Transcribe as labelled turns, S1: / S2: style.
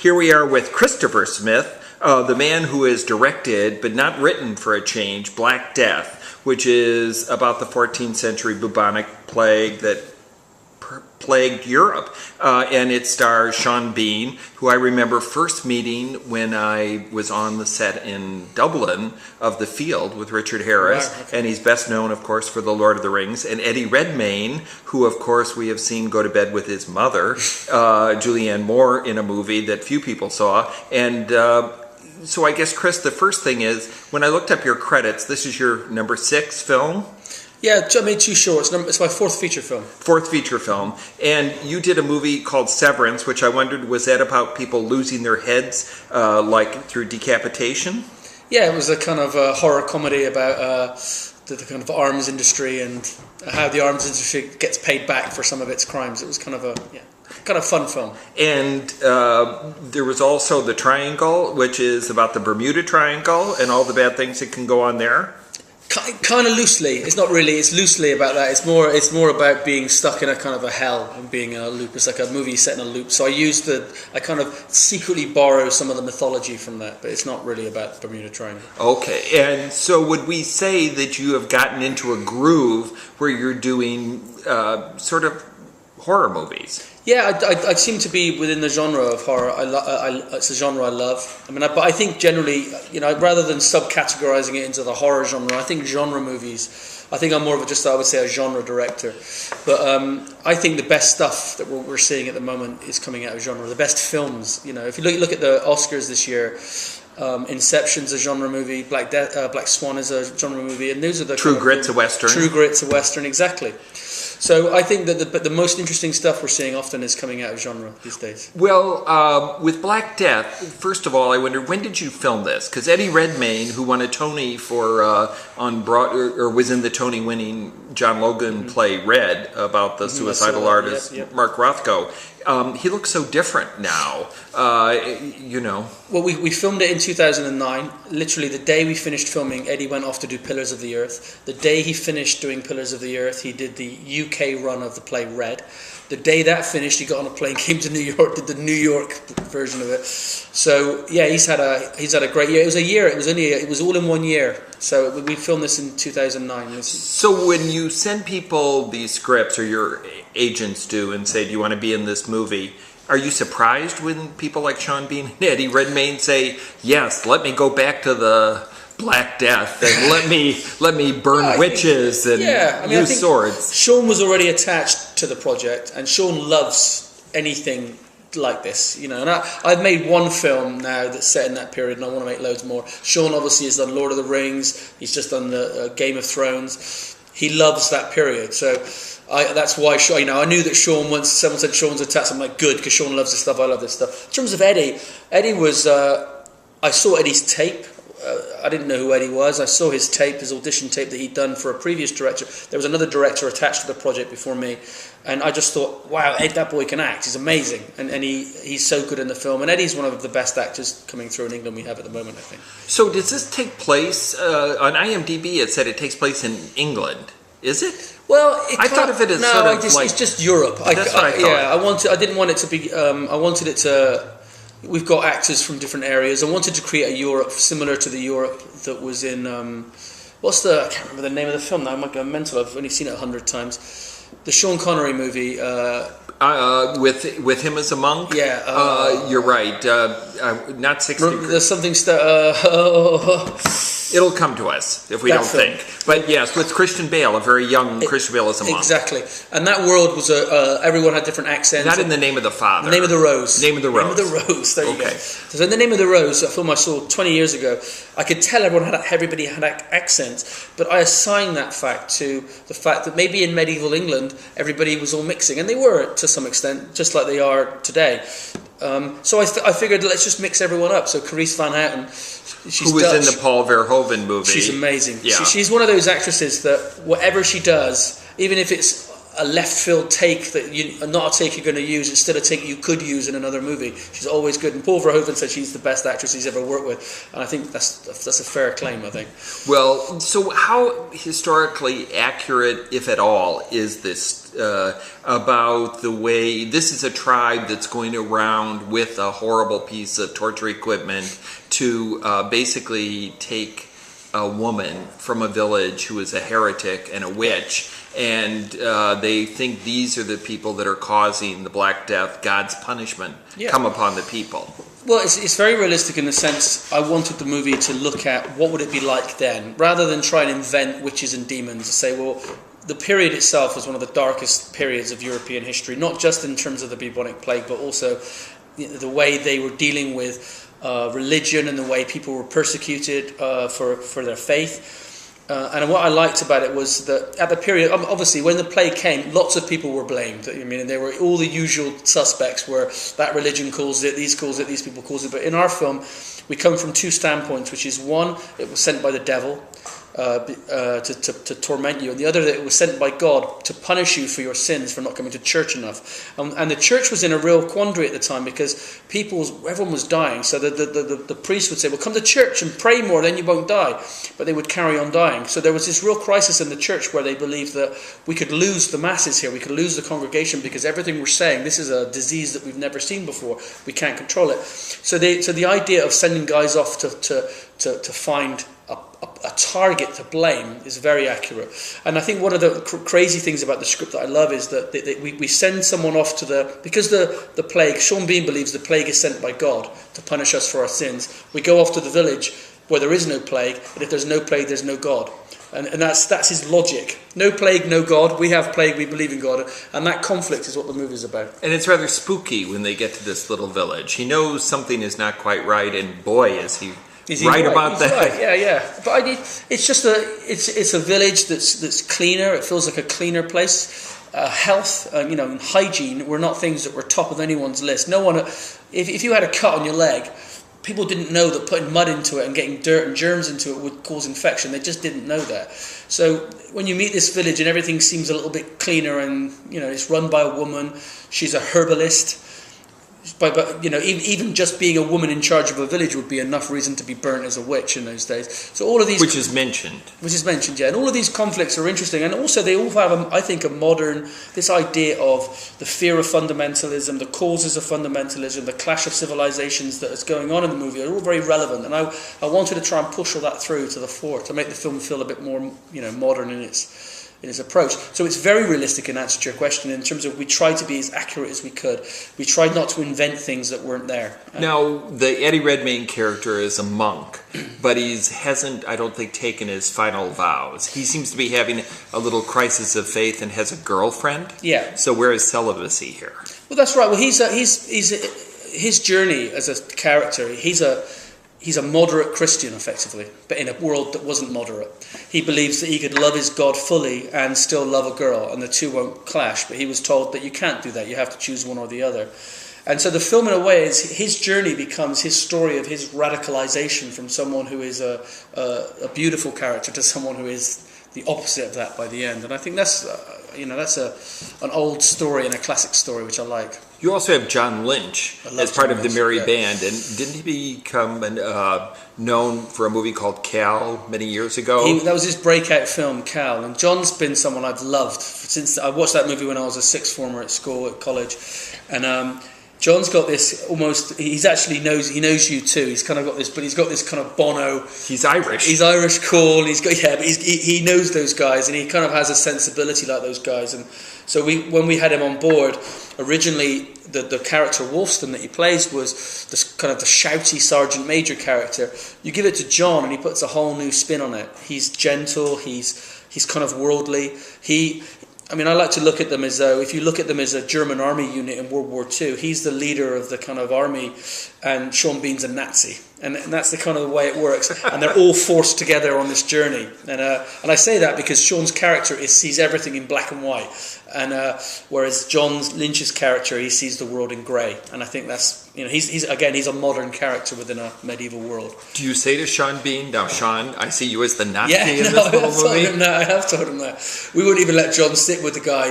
S1: Here we are with Christopher Smith, the man who has directed, but not written for a change, Black Death, which is about the 14th century bubonic plague that plagued Europe. And it stars Sean Bean, who I remember first meeting when I was on the set in Dublin of The Field with Richard Harris.
S2: Wow, okay.
S1: And he's best known, of course, for The Lord of the Rings. And Eddie Redmayne, who, of course, we have seen go to bed with his mother, Julianne Moore, in a movie that few people saw. And so I guess, Chris, the first thing is, when I looked up your credits, this is your number 6 film?
S2: Yeah, I made 2 shorts. It's my 4th feature film.
S1: 4th feature film. And you did a movie called Severance, which I wondered, was that about people losing their heads, like through decapitation?
S2: Yeah, it was a kind of horror comedy about the kind of arms industry and how the arms industry gets paid back for some of its crimes. It was kind of a fun film.
S1: And there was also The Triangle, which is about the Bermuda Triangle and all the bad things that can go on there.
S2: Kind of loosely. It's not really. It's loosely about that. It's more about being stuck in a kind of a hell and being in a loop. It's like a movie set in a loop. So I kind of secretly borrow some of the mythology from that, but it's not really about the Bermuda Triangle.
S1: Okay, and so would we say that you have gotten into a groove where you're doing sort of horror movies?
S2: Yeah, I seem to be within the genre of horror. It's a genre I love. But I think generally, rather than subcategorizing it into the horror genre, I think genre movies. I think I'm more of I would say a genre director. But I think the best stuff that we're seeing at the moment is coming out of genre. The best films, if you look at the Oscars this year. Inception's a genre movie. Black Swan is a genre movie, and those are the
S1: True Grit's a western.
S2: True Grit's a western, exactly. So I think that the most interesting stuff we're seeing often is coming out of genre these days.
S1: Well, with Black Death, first of all, I wonder, when did you film this? Because Eddie Redmayne, who won a Tony for was in the Tony-winning John Logan play Red about the suicidal artist Mark Rothko. He looks so different now,
S2: Well, we filmed it in 2009. Literally, the day we finished filming, Eddie went off to do Pillars of the Earth. The day he finished doing Pillars of the Earth, he did the UK run of the play Red. The day that finished, he got on a plane, came to New York, did the New York version of it. So yeah, he's had a great year. It was a year. It was all in 1 year. So we filmed this in 2009.
S1: So when you send people these scripts, or your agents do, and say, "Do you want to be in this movie?" Are you surprised when people like Sean Bean and Eddie Redmayne say, "Yes, let me go back to the Black Death and let me burn witches and use swords"?
S2: Sean was already attached to the project, and Sean loves anything like this, And I've made one film now that's set in that period, and I want to make loads more. Sean obviously has done Lord of the Rings. He's just done the Game of Thrones. He loves that period, so that's why I knew that Sean. Once someone said Sean's attached, I'm like, good, because Sean loves this stuff. I love this stuff. In terms of Eddie was. I saw Eddie's tape. I didn't know who Eddie was. I saw his tape, his audition tape that he'd done for a previous director. There was another director attached to the project before me, and I just thought, wow, Ed, that boy can act. He's amazing, and he's so good in the film. And Eddie's one of the best actors coming through in England we have at the moment, I think.
S1: So does this take place on IMDb? It said it takes place in England. Is it?
S2: Well,
S1: I thought of it as
S2: it's just Europe.
S1: That's what I thought.
S2: Yeah, I didn't want it to be. I wanted it to. We've got actors from different areas. I wanted to create a Europe similar to the Europe that was in. I can't remember the name of the film now. I might go mental. I've only seen it 100 times. The Sean Connery movie.
S1: With him as a monk?
S2: Yeah.
S1: You're right. Not 60.
S2: There's something...
S1: It'll come to us if we don't think. But yes, with Christian Bale, a very young Christian Bale as a monk.
S2: Exactly. And that world was everyone had different accents.
S1: Not in The Name of the Father.
S2: The Name of the Rose.
S1: Name of the Rose.
S2: Name of the Rose. There you go. So in The Name of the Rose, a film I saw 20 years ago, I could tell everybody had accents, but I assigned that fact to the fact that maybe in medieval England, everybody was all mixing, and they were to some extent, just like they are today. So I figured, let's just mix everyone up. So Carice Van Houten, who
S1: was
S2: Dutch.
S1: in the Paul Verhoeven movie.
S2: She's amazing.
S1: Yeah.
S2: She's one of those actresses that whatever she does, even if it's a left field take that not a take you're going to use, instead of a take you could use in another movie. She's always good. And Paul Verhoeven said she's the best actress he's ever worked with, and I think that's a fair claim, I think.
S1: Well, so how historically accurate, if at all, is this about the way this is a tribe that's going around with a horrible piece of torture equipment to basically take a woman from a village who is a heretic and a witch, and they think these are the people that are causing the Black Death, God's punishment, come upon the people.
S2: Well, it's very realistic in the sense I wanted the movie to look at what would it be like then, rather than try and invent witches and demons. To say, well, the period itself was one of the darkest periods of European history, not just in terms of the bubonic plague, but also the way they were dealing with religion and the way people were persecuted for their faith. And what I liked about it was that at the period, obviously, when the plague came, lots of people were blamed. I mean, there were all the usual suspects were that religion caused it, these people caused it. But in our film, we come from two standpoints, which is one, it was sent by the devil to torment you, and the other, that it was sent by God to punish you for your sins for not coming to church enough. And the church was in a real quandary at the time because everyone was dying. So the priest would say, well, come to church and pray more, then you won't die. But they would carry on dying. So there was this real crisis in the church where they believed that we could lose the masses here, we could lose the congregation, because everything we're saying, this is a disease that we've never seen before, we can't control it. So the idea of sending guys off to find a target to blame is very accurate. And I think one of the crazy things about the script that I love is that we send someone off to because the plague, Sean Bean believes the plague is sent by God to punish us for our sins. We go off to the village where there is no plague, and if there's no plague, there's no God. And that's his logic. No plague, no God. We have plague, we believe in God. And that conflict is what the movie is about.
S1: And it's rather spooky when they get to this little village. He knows something is not quite right, and boy, is he right about that.
S2: Right. Yeah. But it's just it's a village that's cleaner. It feels like a cleaner place. Health, and hygiene were not things that were top of anyone's list. No one, if you had a cut on your leg, people didn't know that putting mud into it and getting dirt and germs into it would cause infection. They just didn't know that. So when you meet this village and everything seems a little bit cleaner, and it's run by a woman, she's a herbalist. But even just being a woman in charge of a village would be enough reason to be burnt as a witch in those days. So all of these,
S1: which is mentioned,
S2: yeah, and all of these conflicts are interesting, and also they all have, I think, this idea of the fear of fundamentalism, the causes of fundamentalism, the clash of civilizations that is going on in the movie are all very relevant, and I wanted to try and push all that through to the fore to make the film feel a bit more modern in its approach. So it's very realistic in answer to your question in terms of we tried to be as accurate as we could. We tried not to invent things that weren't there.
S1: Now, the Eddie Redmayne character is a monk, but he hasn't, I don't think, taken his final vows. He seems to be having a little crisis of faith and has a girlfriend.
S2: Yeah.
S1: So where is celibacy here?
S2: Well, that's right. Well, he's his journey as a character. He's a moderate Christian, effectively, but in a world that wasn't moderate. He believes that he could love his God fully and still love a girl, and the two won't clash. But he was told that you can't do that. You have to choose one or the other. And so the film, in a way, is his journey becomes his story of his radicalization from someone who is a beautiful character to someone who is the opposite of that by the end. And I think that's an old story and a classic story, which I like.
S1: You also have John Lynch as part of the Merry Band, and didn't he become known for a movie called Cal many years ago?
S2: That was his breakout film, Cal, and John's been someone I've loved since I watched that movie when I was a sixth former at school, at college, and John's got this almost. He knows you too. He's kind of got this, but he's got this kind of Bono.
S1: He's Irish.
S2: He's Irish, cool. And but he knows those guys, and he kind of has a sensibility like those guys. And so when we had him on board, originally the character Wolfston that he plays was this kind of the shouty Sergeant Major character. You give it to John, and he puts a whole new spin on it. He's gentle. He's kind of worldly. I like to look at them as though, if you look at them as a German army unit in World War II, he's the leader of the kind of army, and Sean Bean's a Nazi. And that's the kind of the way it works. And they're all forced together on this journey. And I say that because Sean's character sees everything in black and white. And whereas John Lynch's character, he sees the world in grey. And I think that's, he's a modern character within a medieval world.
S1: Do you say to Sean Bean, now Sean, I see you as the Nazi in this
S2: I
S1: little movie?
S2: I have told him that. We wouldn't even let John sit with the guy.